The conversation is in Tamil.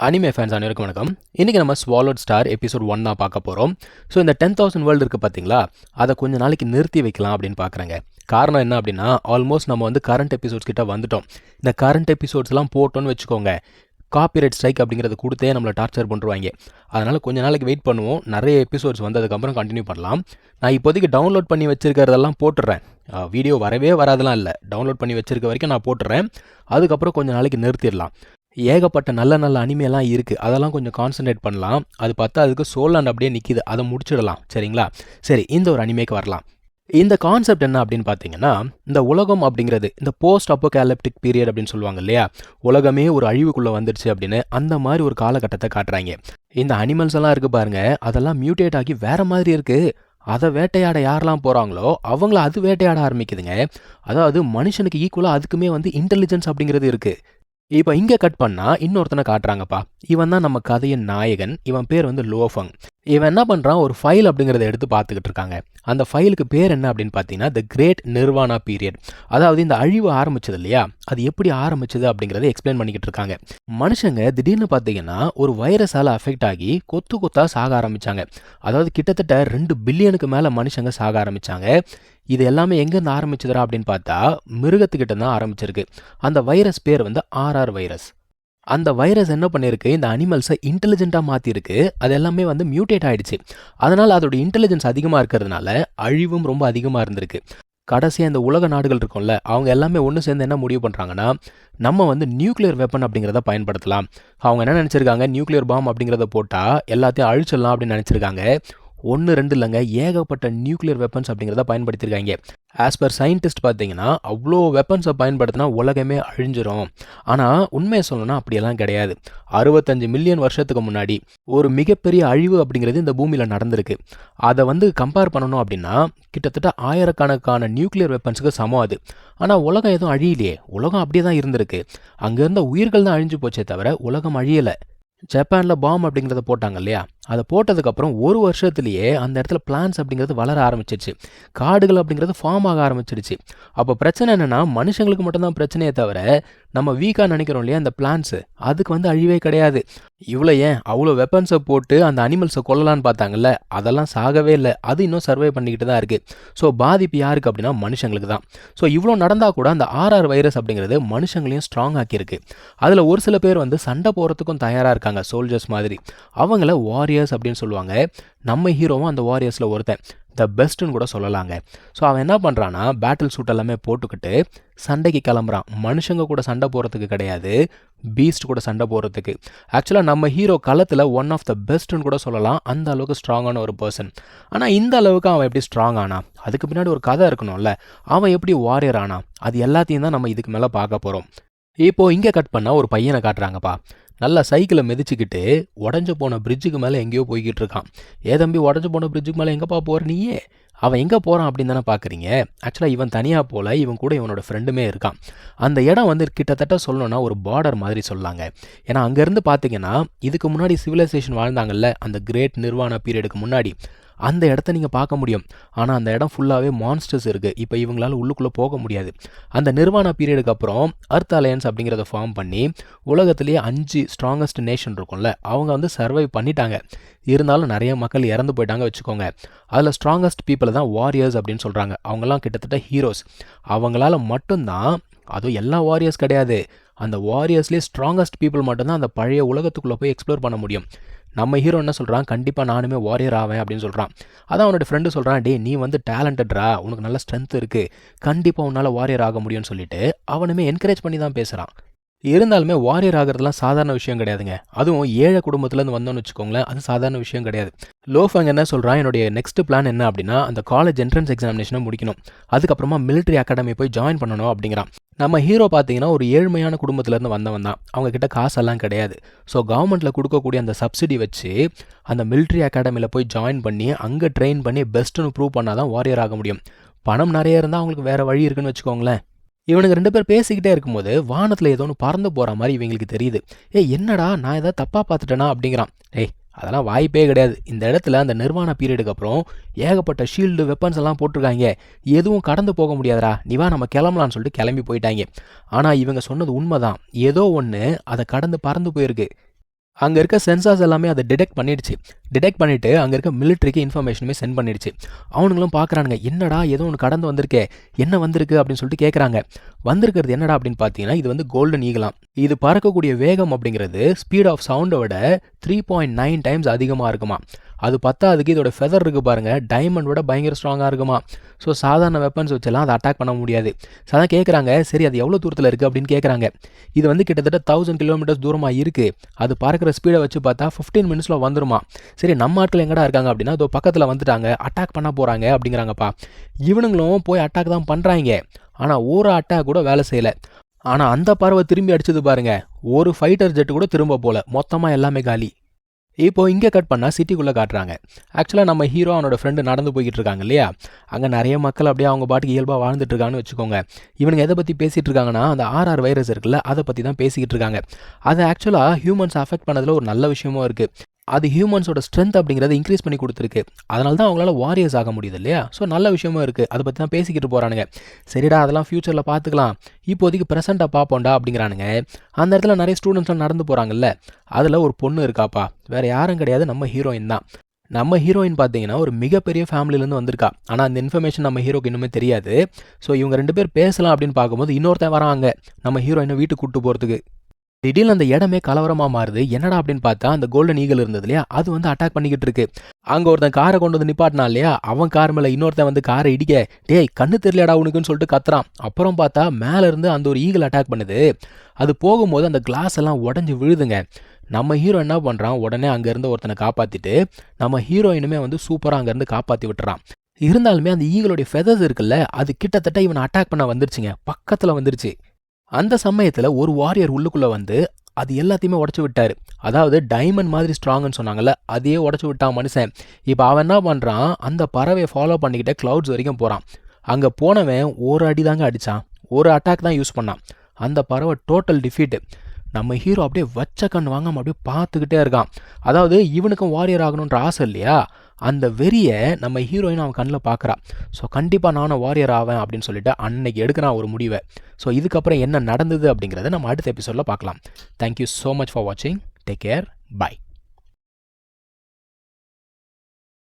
அனிமே ஃபேன்ஸ் அனைவருக்கும் வணக்கம். இன்றைக்கி நம்ம ஸ்வாலோட் ஸ்டார் எபிசோட் 1 பார்க்க போகிறோம். ஸோ இந்த 10,000 வேர்ல்டு இருக்குது பார்த்தீங்களா, அதை கொஞ்ச நாளைக்கு நிறுத்தி வைக்கலாம் அப்படின்னு பார்க்குறேங்க. காரணம் என்ன அப்படின்னா, ஆல்மோஸ்ட் நம்ம வந்து கரண்ட் எபிசோட்ஸ் கிட்ட வந்துட்டோம். இந்த கரண்ட் எபிசோட்ஸ்லாம் போட்டோன்னு வச்சுக்கோங்க, காப்பிரைட் ஸ்ட்ரைக் அப்படிங்கிறத கொடுத்தே நம்மளை டார்ச்சர் பண்ணுவாங்க. அதனால் கொஞ்ச நாளைக்கு வெயிட் பண்ணுவோம். நிறைய எபிசோட்ஸ் வந்ததுக்கப்புறம் கண்டினியூ பண்ணலாம். நான் இப்போதைக்கு டவுன்லோட் பண்ணி வச்சுருக்கிறதெல்லாம் போட்டுடுறேன். வீடியோ வரவே வராதெல்லாம் இல்லை, டவுன்லோட் பண்ணி வச்சுருக்க வரைக்கும் நான் போட்டுடுறேன். அதுக்கப்புறம் கொஞ்சம் நாளைக்கு நிறுத்திடலாம். ஏகப்பட்ட நல்ல நல்ல அனிமையெல்லாம் இருக்குது, அதெல்லாம் கொஞ்சம் கான்சன்ட்ரேட் பண்ணலாம். அது பார்த்தா அதுக்கு சோலாண்ட் அப்படியே நிற்கிது, அதை முடிச்சிடலாம். சரிங்களா? சரி, இந்த ஒரு அனிமேக்கு வரலாம். இந்த கான்செப்ட் என்ன அப்படின்னு பார்த்தீங்கன்னா, இந்த உலகம் அப்படிங்கிறது இந்த போஸ்ட் அப்போகாலிப்டிக் பீரியட் அப்படின்னு சொல்லுவாங்க இல்லையா, உலகமே ஒரு அழிவுக்குள்ளே வந்துடுச்சு அப்படின்னு, அந்த மாதிரி ஒரு காலகட்டத்தை காட்டுறாங்க. இந்த அனிமல்ஸ் எல்லாம் இருக்குது பாருங்க, அதெல்லாம் மியூட்டேட் ஆகி வேற மாதிரி இருக்குது. அதை வேட்டையாட யாரெல்லாம் போகிறாங்களோ அவங்கள அது வேட்டையாட ஆரம்பிக்குதுங்க. அதாவது மனுஷனுக்கு ஈக்குவலாக அதுக்குமே வந்து இன்டெலிஜென்ஸ் அப்படிங்கிறது இருக்குது. இப்போ இங்கே கட் பண்ணால் இன்னொருத்தனை காட்டுறாங்கப்பா. இவன் தான் நம்ம கதையின் நாயகன். இவன் பேர் வந்து லோஃபங். இவன் என்ன பண்ணுறான், ஒரு ஃபைல் அப்படிங்கிறத எடுத்து பார்த்துக்கிட்டு இருக்காங்க. அந்த ஃபைலுக்கு பேர் என்ன அப்படின்னு பார்த்தீங்கன்னா, த கிரேட் நிர்வாணா பீரியட். அதாவது இந்த அழிவு ஆரம்பிச்சது இல்லையா, அது எப்படி ஆரம்பிச்சது அப்படிங்கிறத எக்ஸ்பிளைன் பண்ணிக்கிட்டு இருக்காங்க. மனுஷங்க திடீர்னு பார்த்தீங்கன்னா ஒரு வைரஸால் அஃபெக்ட் ஆகி கொத்து கொத்தா சாக ஆரம்பித்தாங்க. அதாவது கிட்டத்தட்ட 2 பில்லியனுக்கு மேலே மனுஷங்க சாக ஆரம்பித்தாங்க. இது எல்லாமே எங்கேருந்து ஆரம்பிச்சதுரா அப்படின்னு பார்த்தா, மிருகத்துக்கிட்ட தான் ஆரம்பிச்சிருக்கு. அந்த வைரஸ் பேர் வந்து ஆர்ஆர் வைரஸ். அந்த வைரஸ் என்ன பண்ணியிருக்கு, இந்த அனிமல்ஸை இன்டெலிஜென்ட்டாக மாற்றிருக்கு. அது எல்லாமே வந்து மியூட்டேட் ஆகிடுச்சு. அதனால் அதோட இன்டெலிஜென்ஸ் அதிகமாக இருக்கிறதுனால அழிவும் ரொம்ப அதிகமாக இருந்திருக்கு. கடைசியாக இந்த உலக நாடுகள் இருக்கும்ல, அவங்க எல்லாமே ஒன்று சேர்ந்து என்ன முடிவு பண்ணுறாங்கன்னா, நம்ம வந்து நியூக்ளியர் வெப்பன் அப்படிங்கிறத பயன்படுத்தலாம். அவங்க என்ன நினச்சிருக்காங்க, நியூக்ளியர் பாம் அப்படிங்கிறத போட்டால் எல்லாத்தையும் அழிச்சிடலாம் அப்படின்னு நினச்சிருக்காங்க. 1 2 இல்லைங்க, ஏகப்பட்ட நியூக்ளியர் வெப்பன்ஸ் அப்படிங்கிறத பயன்படுத்தியிருக்காங்க. ஆஸ் பர் சயின்டிஸ்ட் பார்த்தீங்கன்னா, அவ்வளோ வெப்பன்ஸை பயன்படுத்தினா உலகமே அழிஞ்சிரும். ஆனால் உண்மையை சொல்லணும்னா அப்படியெல்லாம் கிடையாது. 65 மில்லியன் வருஷத்துக்கு முன்னாடி ஒரு மிகப்பெரிய அழிவு அப்படிங்கிறது இந்த பூமியில் நடந்திருக்கு. அதை வந்து கம்பேர் பண்ணணும் அப்படின்னா, கிட்டத்தட்ட ஆயிரக்கணக்கான நியூக்ளியர் வெப்பன்ஸுக்கு சமம் அது. ஆனால் உலகம் எதுவும் அழியலையே, உலகம் அப்படியே தான் இருந்திருக்கு. அங்கே இருந்த உயிர்கள் தான் அழிஞ்சு போச்சே தவிர உலகம் அழியலை. ஜப்பானில் பாம் அப்படிங்கிறத போட்டாங்க இல்லையா, அதை போட்டதுக்கப்புறம் ஒரு வருஷத்துலேயே அந்த இடத்துல பிளான்ஸ் அப்படிங்கிறது வளர ஆரம்பிச்சிருச்சு. காடுகள் அப்படிங்கிறது ஃபார்ம் ஆக ஆரம்பிச்சிருச்சு. அப்போ பிரச்சனை என்னென்னா, மனுஷங்களுக்கு மட்டும்தான் பிரச்சனையே தவிர நம்ம வீக்காக நினைக்கிறோம் இல்லையா அந்த பிளான்ஸு, அதுக்கு வந்து அழிவே கிடையாது. இவ்வளோ ஏன் அவ்வளோ வெப்பன்ஸை போட்டு அந்த அனிமல்ஸை கொல்லலான்னு பார்த்தாங்கல்ல, அதெல்லாம் சாகவே இல்லை. அது இன்னும் சர்வை பண்ணிக்கிட்டு தான் இருக்குது. ஸோ பாதிப்பு யாருக்கு அப்படின்னா மனுஷங்களுக்கு தான். ஸோ இவ்வளோ நடந்தால் கூட அந்த ஆர்ஆர் வைரஸ் அப்படிங்கிறது மனுஷங்களையும் ஸ்ட்ராங் ஆக்கியிருக்கு. அதில் ஒரு சில பேர் வந்து சண்டை போகிறதுக்கும் தயாராக இருக்காங்க, சோல்ஜர்ஸ் மாதிரி. அவங்கள வாரியர்ஸ் அப்படின்னு சொல்லுவாங்க. நம்ம ஹீரோவும் அந்த வாரியர்ஸில் ஒருத்தன், த பெஸ்ட்டுன்னு கூட சொல்லலாங்க. ஸோ அவன் என்ன பண்ணுறான்னா, பேட்டில் சூட் எல்லாமே போட்டுக்கிட்டு சண்டைக்கு கிளம்புறான். மனுஷங்க கூட சண்டை போகிறதுக்கு கிடையாது, பீஸ்ட் கூட சண்டை போகிறதுக்கு. ஆக்சுவலாக நம்ம ஹீரோ களத்தில் ஒன் ஆஃப் த பெஸ்ட்டுன்னு கூட சொல்லலாம். அந்த அளவுக்கு ஸ்ட்ராங்கான ஒரு பர்சன். ஆனால் இந்த அளவுக்கு அவன் எப்படி ஸ்ட்ராங் ஆனா, அதுக்கு பின்னாடி ஒரு கதை இருக்கணும்ல. அவன் எப்படி வாரியர் ஆனா, அது எல்லாத்தையும் தான் நம்ம இதுக்கு மேலே பார்க்க போகிறோம். இப்போது இங்கே கட் பண்ணால் ஒரு பையனை காட்டுறாங்கப்பா. நல்லா சைக்கிளை மிதிச்சுக்கிட்டு உடஞ்சு போன பிரிட்ஜுக்கு மேலே எங்கேயோ போய்கிட்டு இருக்கான். தம்பி, உடஞ்சு போன பிரிட்ஜுக்கு மேலே எங்கேப்பா போகிற நீயே? அவன் எங்கே போகிறான் அப்படின்னு தானே பார்க்குறீங்க. ஆக்சுவலாக இவன் தனியாக போல, இவன் கூட இவனோட ஃப்ரெண்டுமே இருக்கான். அந்த இடம் வந்து கிட்டத்தட்ட சொல்லணும்னா ஒரு பார்டர் மாதிரி சொல்லாங்க. ஏன்னா அங்கேருந்து பார்த்தீங்கன்னா, இதுக்கு முன்னாடி சிவிலைசேஷன் வாழ்ந்தாங்கல்ல, அந்த கிரேட் நிர்வாண பீரியடுக்கு முன்னாடி அந்த இடத்த நீங்கள் பார்க்க முடியும். ஆனால் அந்த இடம் ஃபுல்லாகவே மான்ஸ்டர்ஸ் இருக்குது. இப்போ இவங்களால உள்ளுக்குள்ளே போக முடியாது. அந்த நிர்வாண பீரியடுக்கு அப்புறம் அர்த் அலையன்ஸ் அப்படிங்கிறத ஃபார்ம் பண்ணி உலகத்திலேயே 5 ஸ்ட்ராங்கஸ்ட் நேஷன் இருக்கும்ல, அவங்க வந்து சர்வைவ் பண்ணிட்டாங்க. இருந்தாலும் நிறைய மக்கள் இறந்து போயிட்டாங்க வச்சுக்கோங்க. அதில் ஸ்ட்ராங்கஸ்ட் பீப்புளை தான் வாரியர்ஸ் அப்படின்னு சொல்கிறாங்க. அவங்கெல்லாம் கிட்டத்தட்ட ஹீரோஸ். அவங்களால மட்டும்தான், அதுவும் எல்லா வாரியர்ஸ் கிடையாது, அந்த வாரியர்ஸ்லேயே ஸ்ட்ராங்கஸ்ட் பீப்புள் மட்டும்தான் அந்த பழைய உலகத்துக்குள்ளே போய் எக்ஸ்ப்ளோர் பண்ண முடியும். நம்ம ஹீரோ என்ன சொல்கிறான், கண்டிப்பாக நானுமே வாரியர் ஆவேன் அப்படின்னு சொல்கிறான். அதான் அவனோட ஃப்ரெண்டு சொல்கிறான், டே நீ வந்து டேலண்டட்ரா, உனக்கு நல்ல ஸ்ட்ரென்த் இருக்குது, கண்டிப்பாக உன்னால் வாரியர் ஆக முடியும்னு சொல்லிட்டு அவனுமே என்கரேஜ் பண்ணி தான் பேசுகிறான். இருந்தாலுமே வாரியர் ஆகிறதுலாம் சாதாரண விஷயம் கிடையாதுங்க. அதுவும் ஏழை குடும்பத்துலேருந்து வந்தோன்னு வச்சுக்கோங்களேன், அது சாதாரண விஷயம் கிடையாது. லோஃபங் என்ன சொல்கிறான், என்னுடைய நெக்ஸ்ட் பிளான் என்ன அப்படின்னா, அந்த காலேஜ் என்ட்ரன்ஸ் எக்ஸாமினேஷனை முடிக்கணும், அதுக்கப்புறமா மிலிட்ரி அகாடமி போய் ஜாயின் பண்ணணும் அப்படிங்கிறான். நம்ம ஹீரோ பார்த்தீங்கன்னா ஒரு ஏழ்மையான குடும்பத்திலேருந்து வந்தவன் தான். அவங்கக்கிட்ட காசெல்லாம் கிடையாது. ஸோ கவர்மெண்ட்டில் கொடுக்கக்கூடிய அந்த சப்சிடி வச்சு அந்த மிலிட்ரி அகாடமியில் போய் ஜாயின் பண்ணி அங்கே ட்ரெயின் பண்ணி பெஸ்ட்டுன்னு ப்ரூவ் பண்ணால் தான் வாரியர் ஆக முடியும். பணம் நிறைய இருந்தால் அவங்களுக்கு வேறு வழி இருக்குன்னு வச்சுக்கோங்களேன். இவனுங்க 2 பேர் பேசிக்கிட்டே இருக்கும்போது வானத்தில் ஏதோ ஒன்று பறந்து போகிற மாதிரி இவங்களுக்கு தெரியுது. என்னடா நான் ஏதாவது தப்பாக பார்த்துட்டேனா அப்படிங்கிறான். அதெல்லாம் வாய்ப்பே கிடையாது. இந்த இடத்துல அந்த நிர்வாண பீரியடுக்கு அப்புறம் ஏகப்பட்ட ஷீல்டு வெப்பன்ஸ் எல்லாம் போட்டிருக்காங்க, எதுவும் கடந்து போக முடியாதரா, நீ வா நம்ம கிளம்பலான்னு சொல்லிட்டு கிளம்பி போயிட்டாங்க. ஆனால் இவங்க சொன்னது உண்மைதான், ஏதோ ஒன்று அதை கடந்து பறந்து போயிருக்கு. அங்கே இருக்க சென்சார்ஸ் எல்லாமே அதை டிடெக்ட் பண்ணிவிட்டு அங்கே இருக்க மிலிட்ரிக்கு இன்ஃபர்மேஷனுமே சென்ட் பண்ணிடுச்சு. அவனுங்களும் பார்க்குறானுங்க, என்னடா ஏதோ ஒன்று கடந்து வந்திருக்கே, என்ன வந்திருக்கு அப்படின்னு சொல்லிட்டு கேட்குறாங்க. வந்திருக்கிறது என்னடா அப்படின்னு பார்த்தீங்கன்னா, இது வந்து கோல்டன் ஈகிளாம். இது பறக்கக்கூடிய வேகம் அப்படிங்கிறது ஸ்பீட் ஆஃப் சவுண்டை விட 3.9 டைம்ஸ் அதிகமாக இருக்குமா. அது பத்தாதுக்கு இதோட ஃபெதர் இருக்குது பாருங்கள், டைமண்ட் விட பயங்கர ஸ்ட்ராங்காக இருக்குமா. ஸோ சாதாரண வெப்பன்ஸ் வச்செல்லாம் அதை அட்டாக் பண்ண முடியாது. ஸோ அதான் கேட்குறாங்க, சரி அது எவ்வளோ தூரத்தில் இருக்குது அப்படின்னு கேட்குறாங்க. இது வந்து கிட்டத்தட்ட 1000 கிலோமீட்டர்ஸ் தூரமாக இருக்குது. அது பறக்கிற ஸ்பீடை வச்சு பார்த்தா 15 மினிட்ஸில் வந்துருமா. சரி நம்ம ஆட்கள் எங்கடா இருக்காங்க அப்படின்னா, அதோ பக்கத்தில் வந்துட்டாங்க, அட்டாக் பண்ண போகிறாங்க அப்படிங்கிறாங்கப்பா. இவனுங்களும் போய் அட்டாக் தான் பண்ணுறாங்க. ஆனால் ஒரு அட்டாக் கூட வேலை செய்யலை. ஆனால் அந்த பறவை திரும்பி அடிச்சது பாருங்க, ஒரு ஃபைட்டர் ஜெட்டு கூட திரும்ப போல, மொத்தமாக எல்லாமே காலி. இப்போ இங்கே கட் பண்ணால் சிட்டிக்குள்ளே காட்டுறாங்க. ஆக்சுவலாக நம்ம ஹீரோ அவனோட ஃப்ரெண்டு நடந்து போய்கிட்டு இருக்காங்க இல்லையா, அங்கே நிறைய மக்கள் அப்படியே அவங்க பாட்டுக்கு இயல்பாக வாழ்ந்துட்டு இருக்காங்கன்னு வச்சுக்கோங்க. இவனுங்க எதை பற்றி பேசிகிட்டு இருக்காங்கன்னா, அந்த RR வைரஸ் இருக்குல்ல, அதை பற்றி தான் பேசிக்கிட்டு இருக்காங்க. அது ஆக்சுவலாக ஹியூமன்ஸ் அஃபெக்ட் பண்ணதில் ஒரு நல்ல விஷயமும் இருக்குது. அது ஹியூமன்ஸோட ஸ்ட்ரென்த் அப்படிங்கிறத இன்க்ரீஸ் பண்ணி கொடுத்துருக்கு. அதனால தான் அவங்களால வாரியர்ஸ் ஆக முடியுது இல்லையா. ஸோ நல்ல விஷயமும் இருக்குது. அதை பற்றி தான் பேசிக்கிட்டு போகிறானுங்க. சரிடா அதெல்லாம் ஃப்யூச்சரில் பார்த்துக்கலாம், இப்போதைக்கு ப்ரெசென்ட்டாக பார்ப்போண்டா அப்படிங்கிறானுங்க. அந்த இடத்துல நிறைய ஸ்டூடெண்ட்ஸ்லாம் நடந்து போகிறாங்கல்ல, அதில் ஒரு பொண்ணு இருக்காப்பா, வேறு யாரும் கிடையாது, நம்ம ஹீரோயின் தான். நம்ம ஹீரோயின் பார்த்தீங்கன்னா ஒரு மிகப்பெரிய ஃபேமிலியிலேருந்து வந்திருக்கா. ஆனால் அந்த இன்ஃபர்மேஷன் நம்ம ஹீரோக்கு இன்னுமே தெரியாது. ஸோ இவங்க 2 பேர் பேசலாம் அப்படின்னு பார்க்கும்போது இன்னொருத்தன் வராங்க நம்ம ஹீரோயினை வீட்டுக்கு கூப்பிட்டு போகிறதுக்கு. திடீர்னு அந்த இடமே கலவரமாக மாறுது. என்னடா அப்படின்னு பார்த்தா, அந்த கோல்டன் ஈகிள் இருந்தது இல்லையா, அது வந்து அட்டாக் பண்ணிக்கிட்டு இருக்கு. அங்கே ஒருத்தன் காரை கொண்டு வந்து நிப்பாட்டினா இல்லையா, அவன் கார் மேலே இன்னொருத்தன் வந்து காரை இடிக்க, டேய் கண்ணு தெரியலடா உனக்குன்னு சொல்லிட்டு கத்துறான். அப்புறம் பார்த்தா மேலே இருந்து அந்த ஒரு ஈகிள் அட்டாக் பண்ணுது. அது போகும்போது அந்த கிளாஸ் எல்லாம் உடஞ்சி விழுதுங்க. நம்ம ஹீரோ என்ன பண்ணுறான், உடனே அங்கேருந்து ஒருத்தனை காப்பாற்றிட்டு நம்ம ஹீரோயினுமே வந்து சூப்பராக அங்கேருந்து காப்பாற்றி விட்டுறான். இருந்தாலுமே அந்த ஈகிளோடைய ஃபெதர்ஸ் இருக்குல்ல, அது கிட்டத்தட்ட இவனை அட்டாக் பண்ண வந்துருச்சுங்க, பக்கத்தில் வந்துருச்சு. அந்த சமயத்தில் ஒரு வாரியர் உள்ளுக்குள்ளே வந்து அது எல்லாத்தையுமே உடச்சி விட்டார். அதாவது டைமண்ட் மாதிரி ஸ்ட்ராங்குன்னு சொன்னாங்கல்ல, அதையே உடச்சி விட்டான் மனுஷன். இப்போ அவன் என்ன பண்ணுறான், அந்த பறவையை ஃபாலோ பண்ணிக்கிட்டே க்ளவுட்ஸ் வரைக்கும் போகிறான். அங்கே போனவன் ஒரு அடி தாங்க அடித்தான், ஒரு அட்டாக் தான் யூஸ் பண்ணான். அந்த பறவை டோட்டல் டிஃபீட்டு. நம்ம ஹீரோ அப்படியே வச்ச கண் வாங்காமல் அப்படியே பார்த்துக்கிட்டே இருக்கான். அதாவது இவனுக்கும் வாரியர் ஆகணுன்ற ஆசை இல்லையா, அந்த வெறியை நம்ம ஹீரோயின் அவன் கண்ணில் பார்க்குறான். ஸோ கண்டிப்பாக நானும் வாரியர் ஆவேன் அப்படின்னு சொல்லிட்டு அன்னைக்கு எடுக்கிறான் ஒரு முடிவை. ஸோ இதுக்கப்புறம் என்ன நடந்தது அப்படிங்கிறத நம்ம அடுத்த எபிசோடில் பார்க்கலாம். தேங்க்யூ ஸோ மச் ஃபார் வாட்சிங். Take care. பை.